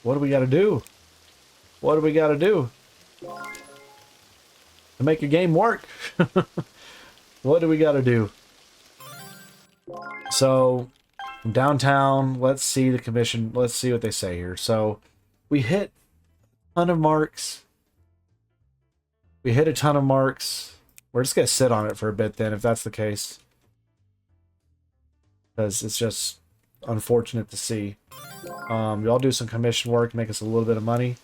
What do we got to do? What do we got to do to make a game work? What do we got to do? So, downtown, let's see the commission. Let's see what they say here. So, we hit a ton of marks. We hit a ton of marks. We're just going to sit on it for a bit then, if that's the case. Because it's just unfortunate to see. Y'all do some commission work, make us a little bit of money.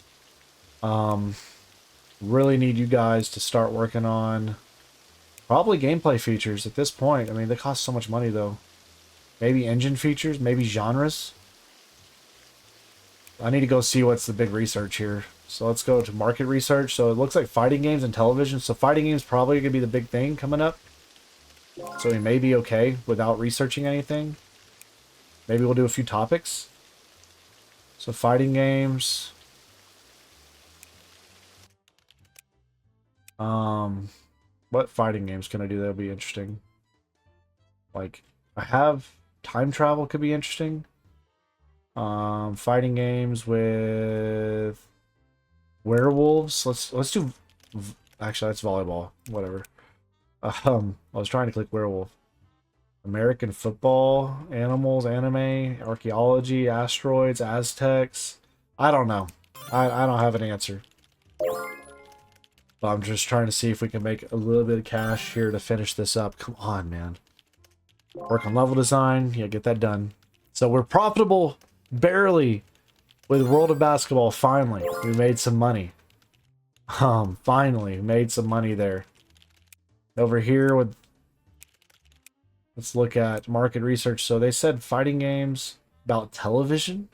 Really need you guys to start working on probably gameplay features at this point. I mean, they cost so much money, though. Maybe engine features, maybe genres. I need to go see what's the big research here. So let's go to market research. So it looks like fighting games and television. So fighting games probably going to be the big thing coming up. So we may be okay without researching anything. Maybe we'll do a few topics. So fighting games. What fighting games can I do that'll be interesting? Like, I have time travel could be interesting. Fighting games with werewolves. Let's do. Actually, that's volleyball. Whatever. I was trying to click werewolf. American football, animals, anime, archaeology, asteroids, Aztecs. I don't know. I don't have an answer. But I'm just trying to see if we can make a little bit of cash here to finish this up. Come on, man. Work on level design. Yeah, get that done. So we're profitable barely with World of Basketball. Finally, we made some money. Finally made some money there. Over here with, let's look at market research. So they said fighting games about television.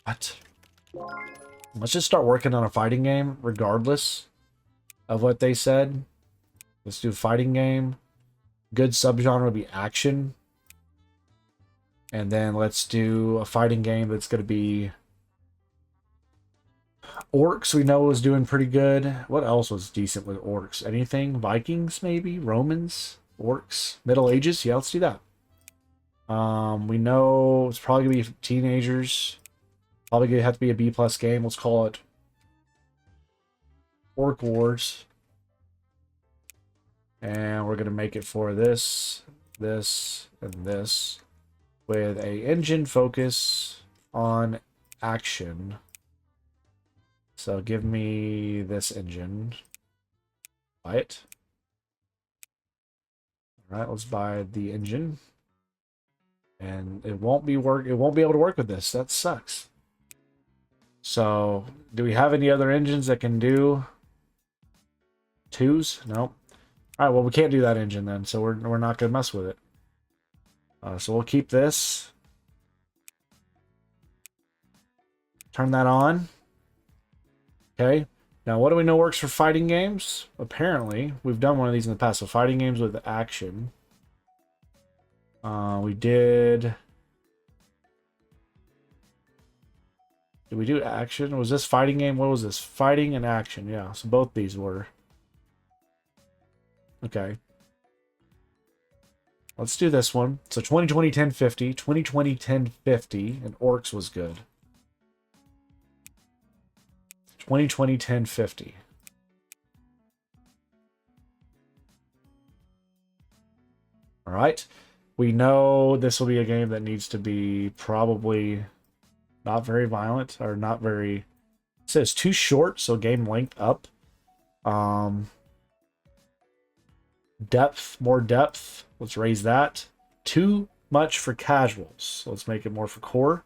What? Let's just start working on a fighting game, regardless of what they said. Let's do a fighting game. Good subgenre would be action. And then let's do a fighting game that's going to be orcs. We know was doing pretty good. What else was decent with orcs? Anything? Vikings, maybe? Romans? Orcs? Middle Ages? Yeah, let's do that. We know it's probably going to be teenagers. Probably going to have to be a B+ game. Let's call it Orc Wars. And we're going to make it for this, this, and this. With a engine focus on action. So give me this engine. Buy it. Alright, let's buy the engine. And it won't be able to work with this. That sucks. So, do we have any other engines that can do twos? No. Alright, well we can't do that engine then, so we're not gonna mess with it. So we'll keep this. Turn that on. Okay. Now, what do we know works for fighting games? Apparently, we've done one of these in the past. So fighting games with action. We did... Did we do action? Was this fighting game? What was this? Fighting and action. Yeah, so both these were. Okay. Let's do this one. So 2020 1050, 2020 1050, and Orcs was good. 2020 1050. All right. We know this will be a game that needs to be probably not very violent or not very. It says too short, so game length up. Depth, more depth. Let's raise that. Too much for casuals. So let's make it more for core.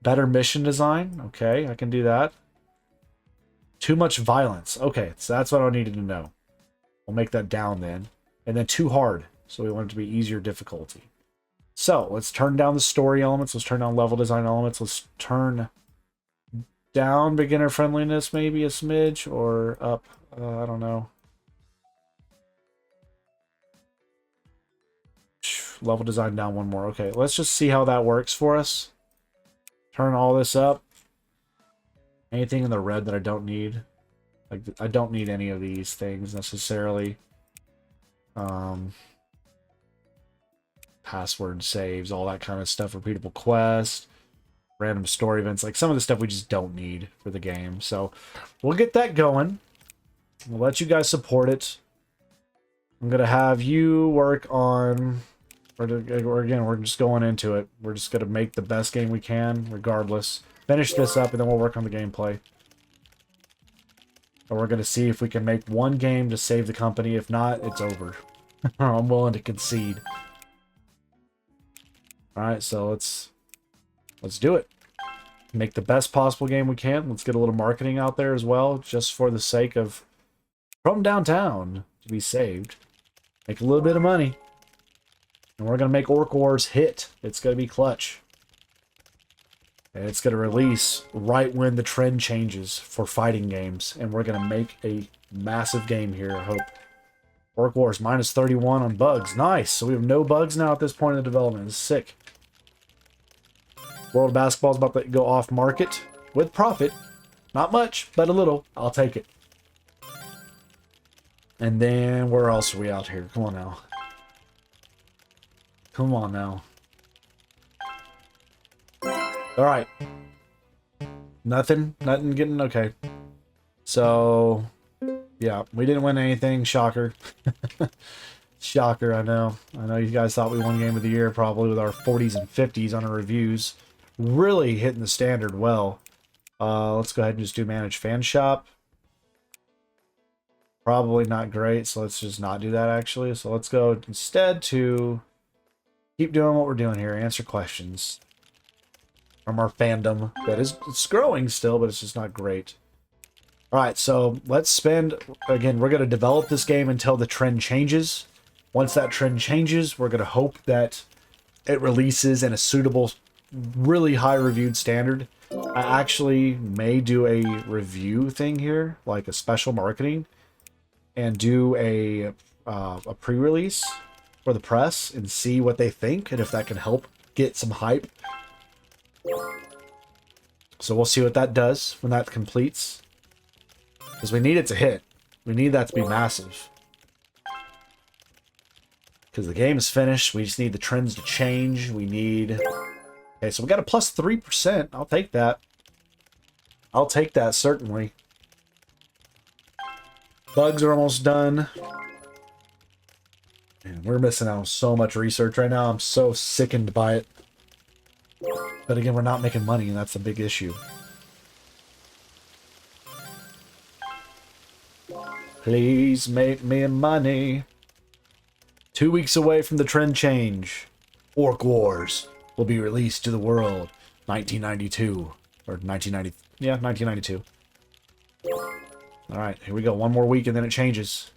Better mission design. Okay, I can do that. Too much violence. Okay, so that's what I needed to know. We'll make that down then. And then too hard. So we want it to be easier difficulty. So let's turn down the story elements. Let's turn down level design elements. Let's turn down beginner friendliness maybe a smidge, or up. I don't know. Level design down one more. Okay, let's just see how that works for us. Turn all this up. Anything in the red that I don't need. Like, I don't need any of these things necessarily. password saves, all that kind of stuff, repeatable quests, random story events, like some of the stuff we just don't need for the game. So we'll get that going. We'll let you guys support it. I'm going to have you work on, again, we're just going into it. We're just going to make the best game we can, regardless. Finish this up, and then we'll work on the gameplay. And we're going to see if we can make one game to save the company. If not, it's over. I'm willing to concede. Alright, so let's do it. Make the best possible game we can. Let's get a little marketing out there as well, just for the sake of From Downtown to be saved. Make a little bit of money. And we're going to make Orc Wars hit. It's going to be clutch. And it's going to release right when the trend changes for fighting games. And we're going to make a massive game here, I hope. Orc Wars, minus 31 on bugs. Nice. So we have no bugs now at this point in the development. It's sick. World of Basketball is about to go off market with profit. Not much, but a little. I'll take it. And then, where else are we out here? Come on now. Come on now. Alright. Nothing getting, okay. So, yeah, we didn't win anything. Shocker. Shocker, I know. I know you guys thought we won Game of the Year probably with our 40s and 50s on our reviews. Really hitting the standard well. Let's go ahead and just do Manage Fan Shop. Probably not great, so let's just not do that actually. So let's go instead to keep doing what we're doing here. Answer questions from our fandom. That is, it's growing still, but it's just not great. Alright, so let's spend, again, we're going to develop this game until the trend changes. Once that trend changes, we're going to hope that it releases in a suitable, really high reviewed standard. I actually may do a review thing here, like a special marketing, and do a pre-release for the press and see what they think and if that can help get some hype. So we'll see what that does when that completes. Because we need it to hit. We need that to be massive. Because the game is finished. We just need the trends to change. We need... Okay, so we got a plus 3%. I'll take that. I'll take that, certainly. Bugs are almost done. Man, we're missing out on so much research right now. I'm so sickened by it. But again, we're not making money, and that's a big issue. Please make me money. 2 weeks away from the trend change. Orc Wars will be released to the world. 1992. Or 1990. Yeah, 1992. Alright, here we go. One more week and then it changes.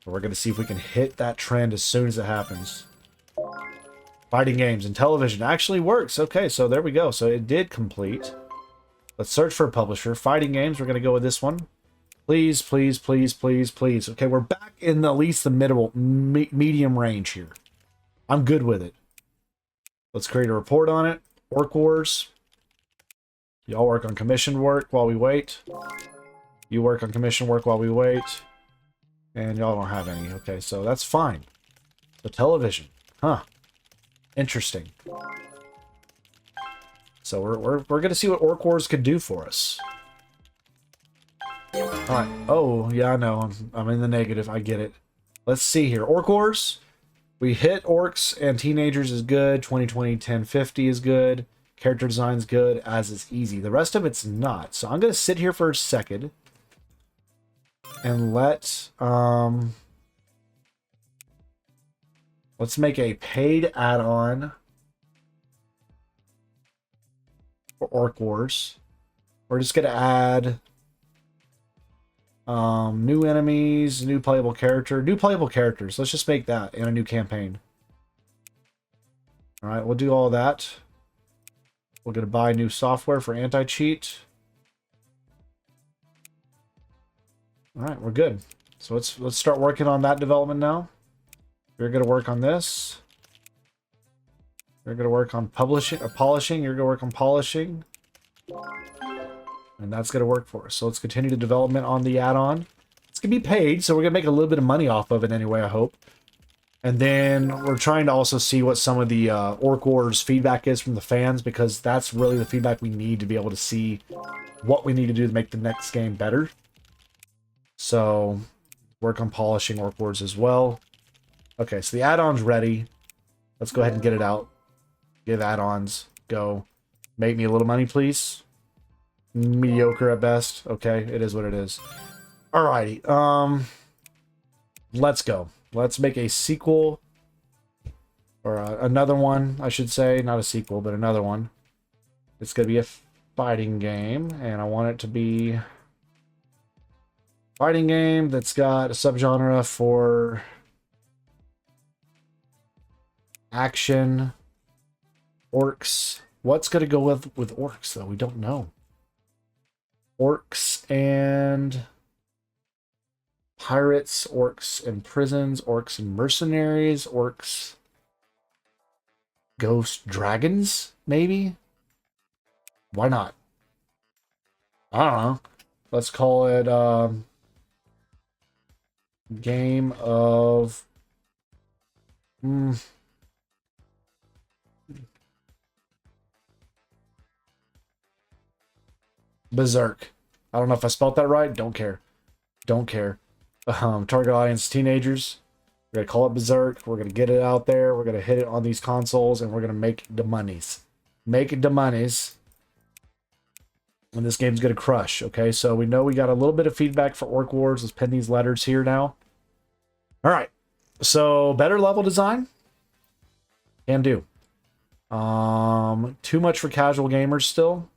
We're going to see if we can hit that trend as soon as it happens. Fighting games and television actually works. Okay, so there we go. So it did complete. Let's search for a publisher. Fighting games, we're going to go with this one. Please, please, please, please, please. Okay, we're back in at least the medium range here. I'm good with it. Let's create a report on it. Orc Wars. Y'all work on commission work while we wait. You work on commission work while we wait. And y'all don't have any. Okay, so that's fine. The television. Huh. Interesting. So we're going to see what Orc Wars could do for us. Alright. Oh, yeah, I know. I'm in the negative. I get it. Let's see here. Orc Wars. We hit orcs and teenagers is good. 2020 1050 is good. Character design is good, as is easy. The rest of it's not. So I'm going to sit here for a second. And let's make a paid add-on for Orc Wars. We're just going to add new enemies, new playable character, new playable characters. Let's just make that in a new campaign. All right, we'll do all that. We're going to buy new software for anti-cheat. All right, we're good. So let's start working on that development now. You're going to work on this. You're going to work on publishing or polishing. You're going to work on polishing. And that's going to work for us. So let's continue the development on the add-on. It's going to be paid, so we're going to make a little bit of money off of it anyway, I hope. And then we're trying to also see what some of the Orc Wars feedback is from the fans, because that's really the feedback we need to be able to see what we need to do to make the next game better. So, work on polishing Orc Wars as well. Okay, so the add-on's ready. Let's go ahead and get it out. Give add-ons. Go. Make me a little money, please. Mediocre at best. Okay, it is what it is. Alrighty. Let's go. Let's make a sequel. Or another one, I should say. Not a sequel, but another one. It's going to be a fighting game. And I want it to be... fighting game that's got a subgenre for... action. Orcs. What's going to go with orcs, though? We don't know. Orcs and... pirates, orcs and prisons, orcs and mercenaries, orcs, ghost dragons, maybe? Why not? I don't know. Let's call it game of Berserk. I don't know if I spelled that right. Don't care. Don't care. Target audience teenagers. We're gonna call it Berserk. We're gonna get it out there. We're gonna hit it on these consoles, and we're gonna make the monies. Make the monies. And this game's gonna crush. Okay, so we know we got a little bit of feedback for Orc Wars. Let's pen these letters here now. All right. So better level design. Can do. Too much for casual gamers still.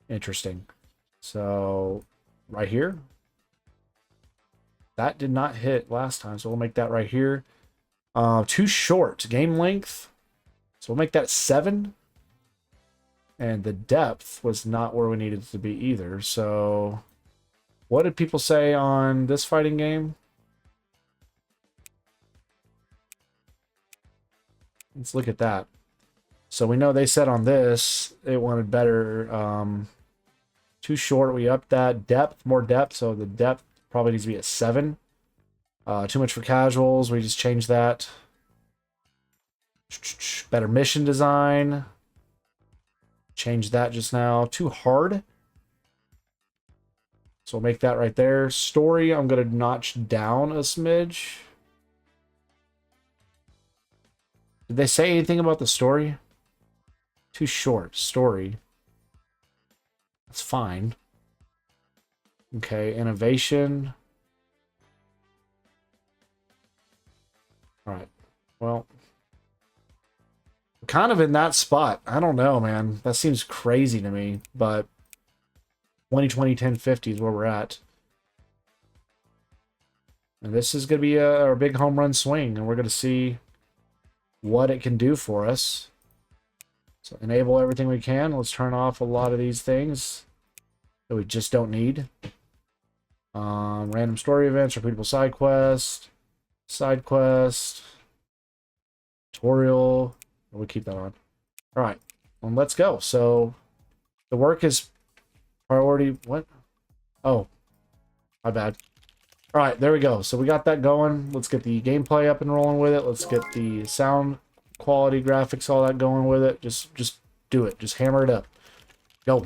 Interesting. So right here. That did not hit last time, so we'll make that right here. Too short. Game length. So we'll make that 7. And the depth was not where we needed it to be either. So what did people say on this fighting game? Let's look at that. So we know they said on this, they wanted better. Too short. We upped that. Depth, more depth. So the depth probably needs to be at 7. Too much for casuals. We just changed that. Better mission design. Changed that just now. Too hard. So we'll make that right there. Story, I'm going to notch down a smidge. Did they say anything about the story? Too short. Story. That's fine. Okay, innovation. Alright. Well, kind of in that spot. I don't know, man. That seems crazy to me, but 2020 1050 is where we're at. And this is going to be our big home run swing, and we're going to see what it can do for us. So enable everything we can. Let's turn off a lot of these things that we just don't need. Random story events, repeatable side quest, tutorial. We'll keep that on. All right, well, let's go. So the work is priority. What? Oh, my bad. All right, there we go. So we got that going. Let's get the gameplay up and rolling with it. Let's get the sound quality, graphics, all that going with it. Just do it. Just hammer it up. Go.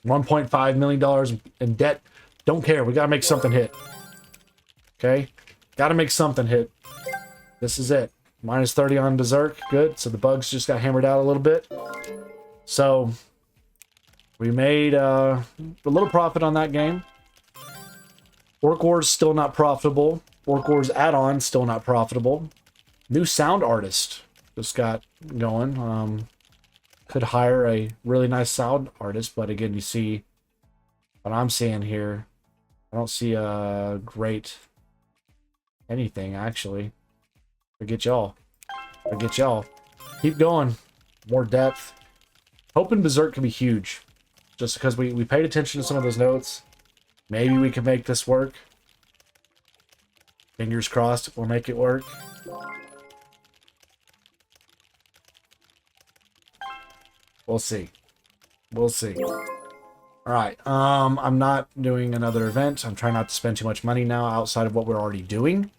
$1.5 million in debt. Don't care. We got to make something hit. Okay? Got to make something hit. This is it. Minus 30 on Berserk. Good. So the bugs just got hammered out a little bit. So we made a little profit on that game. Orc Wars still not profitable. Orc Wars add-on still not profitable. New sound artist just got going. Could hire a really nice sound artist, but again, you see what I'm seeing here. I don't see a great anything, actually. Forget y'all. Forget y'all. Keep going. More depth. Hoping Berserk can be huge. Just because we paid attention to some of those notes. Maybe we can make this work. Fingers crossed we'll make it work. We'll see. We'll see. Alright, I'm not doing another event. I'm trying not to spend too much money now outside of what we're already doing.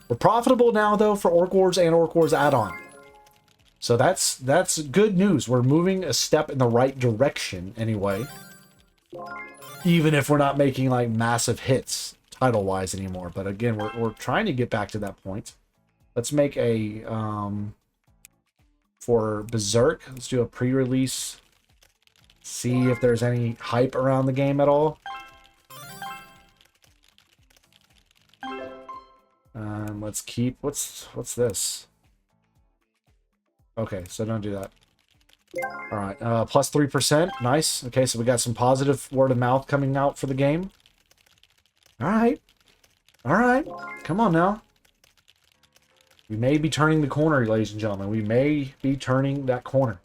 We're profitable now, though, for Orc Wars and Orc Wars add-on. So that's good news. We're moving a step in the right direction, anyway. Even if we're not making, like, massive hits title-wise anymore. But again, we're trying to get back to that point. Let's make a, for Berserk, let's do a pre-release. See if there's any hype around the game at all. Let's keep, what's this? Okay, so don't do that. All right, plus 3%, nice. Okay, so we got some positive word of mouth coming out for the game. All right, come on now. We may be turning the corner, ladies and gentlemen. We may be turning that corner.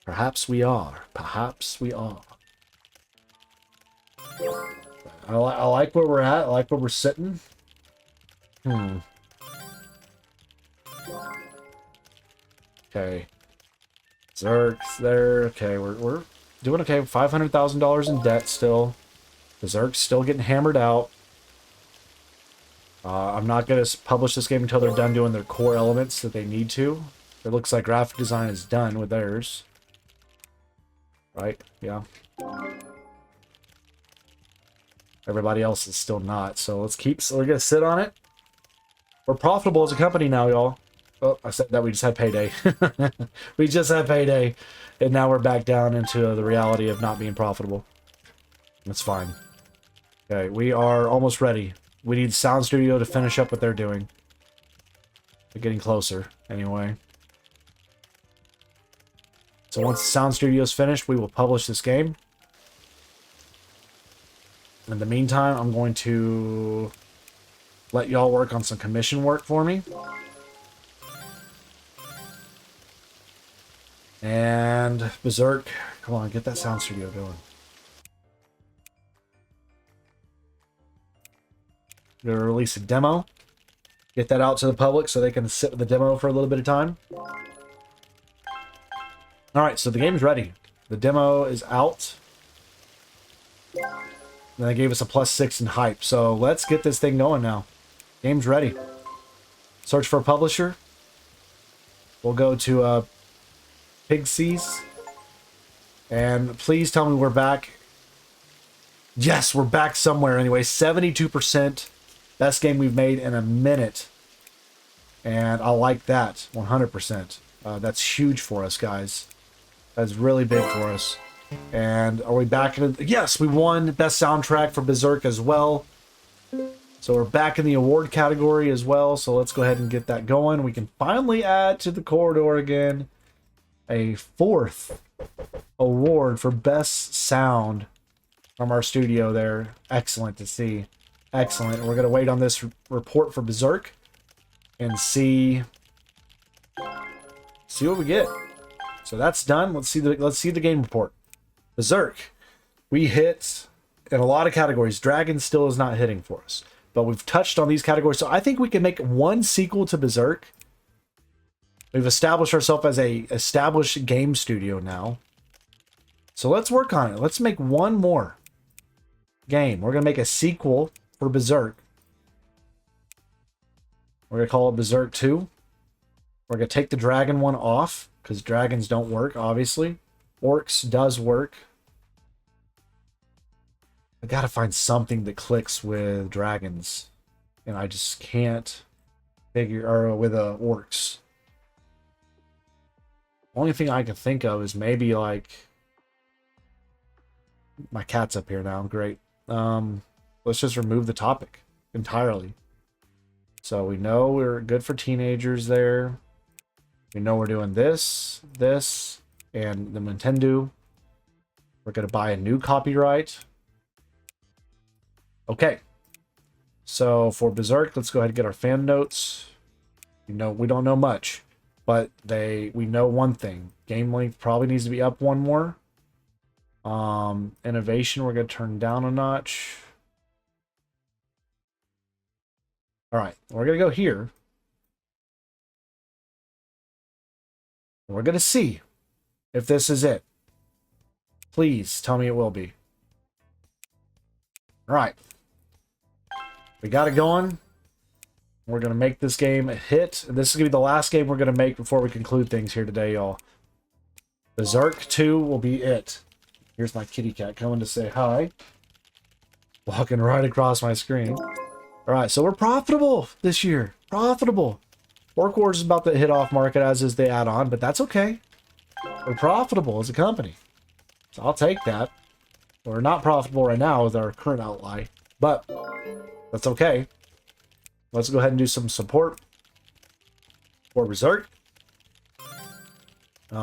Perhaps we are. Perhaps we are. I like where we're at. I like where we're sitting. Okay. Berserk's there. Okay, we're doing okay. $500,000 in debt still. Berserk's still getting hammered out. I'm not going to publish this game until they're done doing their core elements that they need to. It looks like graphic design is done with theirs. Right? Yeah. Everybody else is still not. So let's keep... So we're going to sit on it. We're profitable as a company now, y'all. Oh, I said that we just had payday. We just had payday. And now we're back down into the reality of not being profitable. That's fine. Okay, we are almost ready. We need Sound Studio to finish up what they're doing. They're getting closer, anyway. So once Sound Studio is finished, we will publish this game. In the meantime, I'm going to let y'all work on some commission work for me. And Berserk, come on, get that Sound Studio going. We're going to release a demo. Get that out to the public so they can sit with the demo for a little bit of time. Alright, so the game's ready. The demo is out. And they gave us a +6 in hype. So let's get this thing going now. Game's ready. Search for a publisher. We'll go to Pixies. And please tell me we're back. Yes, we're back somewhere anyway. 72%. Best game we've made in a minute. And I like that. 100%. That's huge for us, guys. That's really big for us. And are we back in... Yes, we won Best Soundtrack for Berserk as well. So we're back in the award category as well. So let's go ahead and get that going. We can finally add to the corridor again a 4th award for Best Sound from our studio there. Excellent to see. Excellent. We're going to wait on this report for Berserk and see what we get. So that's done. Let's see the game report. Berserk. We hit in a lot of categories. Dragon still is not hitting for us, but we've touched on these categories. So I think we can make one sequel to Berserk. We've established ourselves as a established game studio now. So let's work on it. Let's make one more game. We're going to make a sequel for Berserk. We're going to call it Berserk 2. We're going to take the dragon one off because dragons don't work, obviously. Orcs does work. I got to find something that clicks with dragons. And I just can't figure... Or with orcs. Only thing I can think of is maybe like... My cat's up here now. Great. Let's just remove the topic entirely. So we know we're good for teenagers there. We know we're doing this, and the Nintendo. We're going to buy a new copyright. Okay. So for Berserk, let's go ahead and get our fan notes. You know, we don't know much, but we know one thing. Game length probably needs to be up one more. Innovation, we're going to turn down a notch. All right, we're going to go here. We're going to see if this is it. Please tell me it will be. All right. We got it going. We're going to make this game a hit. This is going to be the last game we're going to make before we conclude things here today, y'all. Berserk 2 will be it. Here's my kitty cat coming to say hi. Walking right across my screen. Alright, so we're profitable this year. Profitable. Orc Wars is about to hit off market, as is the add-on, but that's okay. We're profitable as a company. So I'll take that. We're not profitable right now with our current outlay, but that's okay. Let's go ahead and do some support for Berserk. Get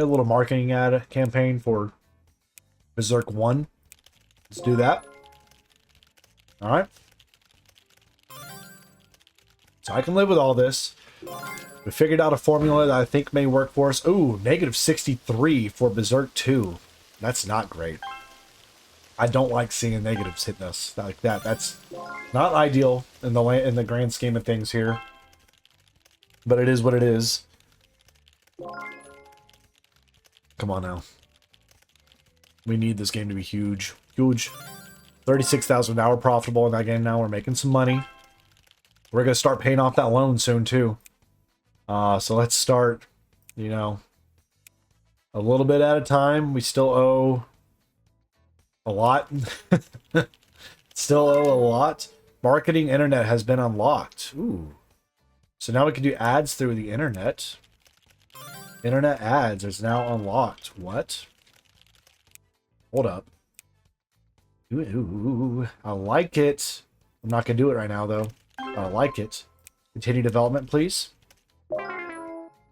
a little marketing ad campaign for Berserk 1. Let's do that. Alright. So I can live with all this. We figured out a formula that I think may work for us. Ooh, negative 63 for Berserk 2. That's not great. I don't like seeing negatives hitting us like that. That's not ideal in the grand scheme of things here. But it is what it is. Come on now. We need this game to be huge. Huge. 36,000 an hour profitable in that game now. We're making some money. We're going to start paying off that loan soon, too. So let's start, you know, a little bit at a time. We still owe a lot. Still owe a lot. Marketing internet has been unlocked. Ooh. So now we can do ads through the internet. Internet ads is now unlocked. What? Hold up. Ooh, I like it. I'm not going to do it right now, though. I like it. Continue development, please.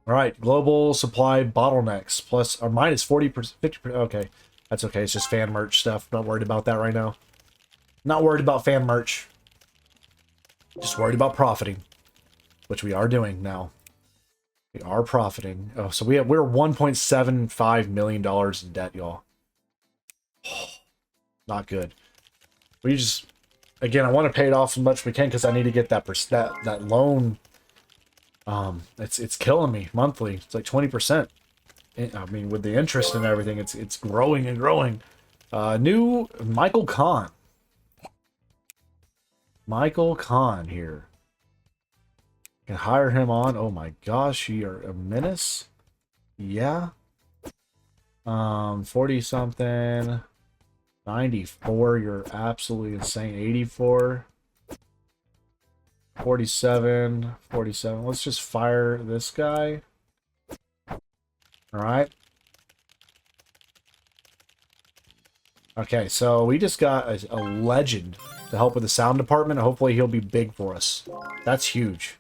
Alright, global supply bottlenecks. Plus, or minus 40%, 50%. Okay, that's okay. It's just fan merch stuff. Not worried about that right now. Not worried about fan merch. Just worried about profiting. Which we are doing now. We are profiting. Oh, so we're $1.75 million in debt, y'all. Not good. We just, again, I want to pay it off as much as we can because I need to get that loan. It's killing me monthly. It's like 20%. I mean, with the interest and everything, it's growing and growing. New Michael Kahn. Michael Kahn here. Can hire him on. Oh my gosh, you're a menace. Yeah. 40 something. 94, you're absolutely insane. 84. 47. 47. Let's just fire this guy. Alright. Okay, so we just got a legend to help with the sound department. Hopefully he'll be big for us. That's huge.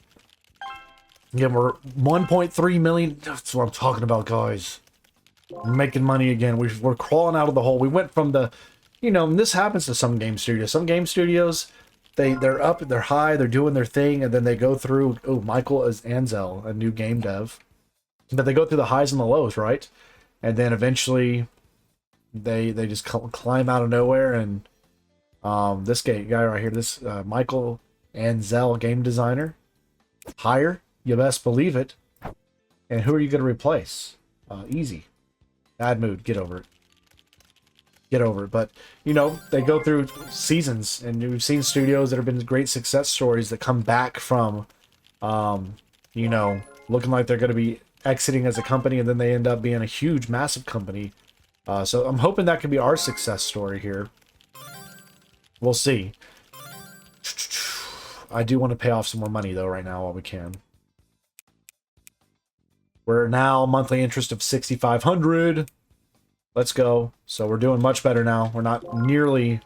Again, we're 1.3 million. That's what I'm talking about, guys. We're making money again. We're crawling out of the hole. We went from the, you know, and this happens to some game studios. Some game studios, they're up, they're high, they're doing their thing, and then they go through. Oh, Michael is Anzel, a new game dev, but they go through the highs and the lows, right? And then eventually, they just climb out of nowhere. And this guy right here, this Michael Anzel, game designer, hire. You best believe it. And who are you going to replace? Easy. Bad mood. Get over it. Get over it. But, you know, they go through seasons. And we've seen studios that have been great success stories that come back from, you know, looking like they're going to be exiting as a company. And then they end up being a huge, massive company. So I'm hoping that can be our success story here. We'll see. I do want to pay off some more money, though, right now while we can. We're now monthly interest of $6,500. Let's go. So we're doing much better now. We're not nearly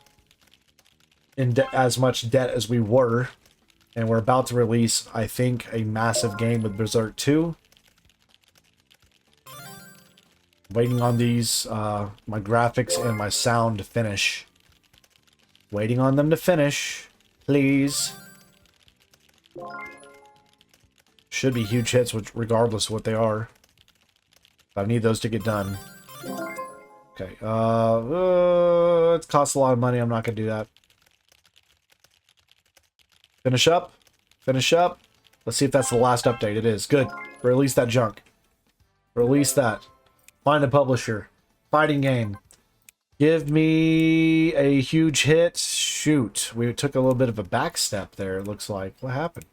in as much debt as we were. And we're about to release, I think, a massive game with Berserk 2. Waiting on these, my graphics and my sound to finish. Waiting on them to finish. Please. Should be huge hits, regardless of what they are. I need those to get done. Okay, it costs a lot of money. I'm not going to do that. Finish up. Finish up. Let's see if that's the last update. It is. Good. Release that junk. Release that. Find a publisher. Fighting game. Give me a huge hit. Shoot. We took a little bit of a back step there, it looks like. What happened?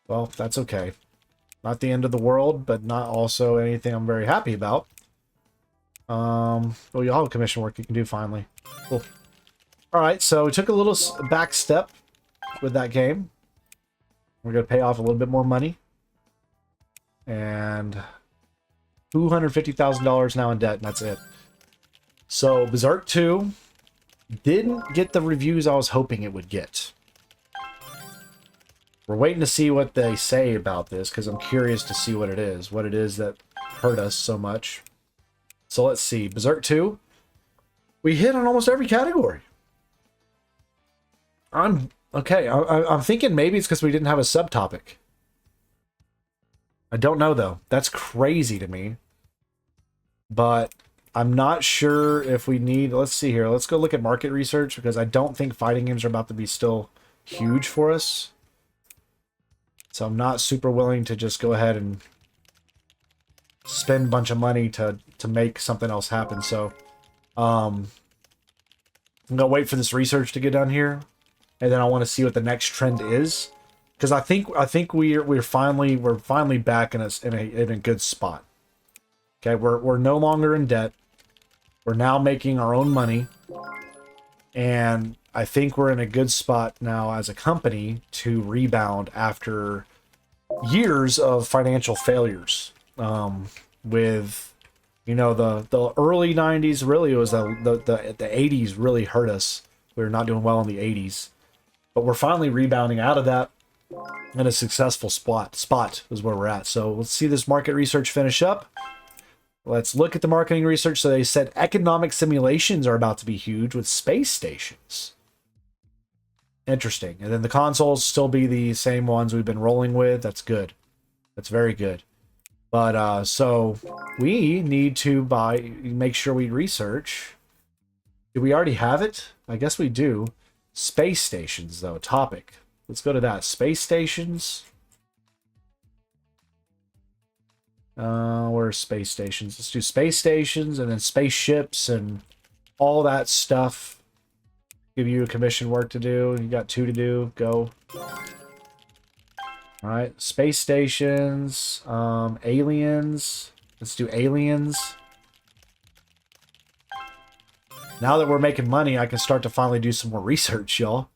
Well, that's okay. Not the end of the world, but not also anything I'm very happy about. Well, you'll have commission work you can do finally. Cool. Alright, so we took a little back step with that game. We're going to pay off a little bit more money. And $250,000 now in debt, and that's it. So, Berserk 2 didn't get the reviews I was hoping it would get. We're waiting to see what they say about this, because I'm curious to see what it is that hurt us so much. So let's see. Berserk 2, we hit on almost every category. I'm thinking maybe it's because we didn't have a subtopic. I don't know, though. That's crazy to me. But I'm not sure if we need... Let's see here. Let's go look at market research, because I don't think fighting games are about to be still huge for us. So I'm not super willing to just go ahead and spend a bunch of money to make something else happen. So I'm gonna wait for this research to get done here, and then I want to see what the next trend is, because I think we're finally back in a good spot. Okay, we're no longer in debt. We're now making our own money, and I think we're in a good spot now as a company to rebound after years of financial failures. With, you know, the early 90s, really it was the 80s really hurt us. We were not doing well in the 80s. But we're finally rebounding out of that in a successful spot is where we're at. So let's see this market research finish up. Let's look at the marketing research. So they said economic simulations are about to be huge with space stations. Interesting. And then the consoles still be the same ones we've been rolling with. That's good. That's very good. But, so we need to make sure we research. Do we already have it? I guess we do. Space stations, though, topic. Let's go to that. Space stations. Where's space stations? Let's do space stations and then spaceships and all that stuff. Give you a commission work to do. You got 2 to do. Go. All right. Space stations. Aliens. Let's do aliens. Now that we're making money, I can start to finally do some more research, y'all.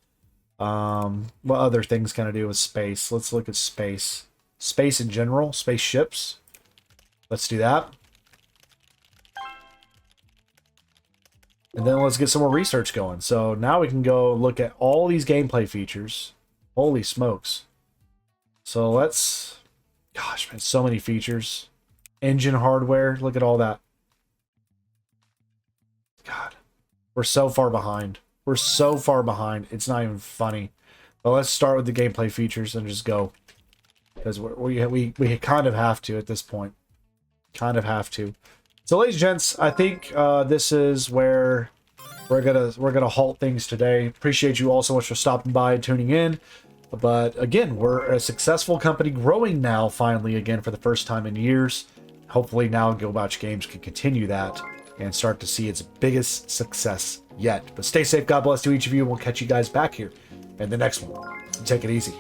What other things can I do with space? Let's look at space. Space in general. Spaceships. Let's do that. And then let's get some more research going. So now we can go look at all these gameplay features. Holy smokes. So let's... Gosh, man, so many features. Engine hardware. Look at all that. God. We're so far behind. We're so far behind. It's not even funny. But let's start with the gameplay features and just go. Because we kind of have to at this point. Kind of have to. So, ladies and gents, I think this is where we're gonna halt things today. Appreciate you all so much for stopping by and tuning in. But again, we're a successful company, growing now finally again for the first time in years. Hopefully now GoBotch Games can continue that and start to see its biggest success yet. But stay safe, God bless to each of you, and we'll catch you guys back here in the next one. Take it easy.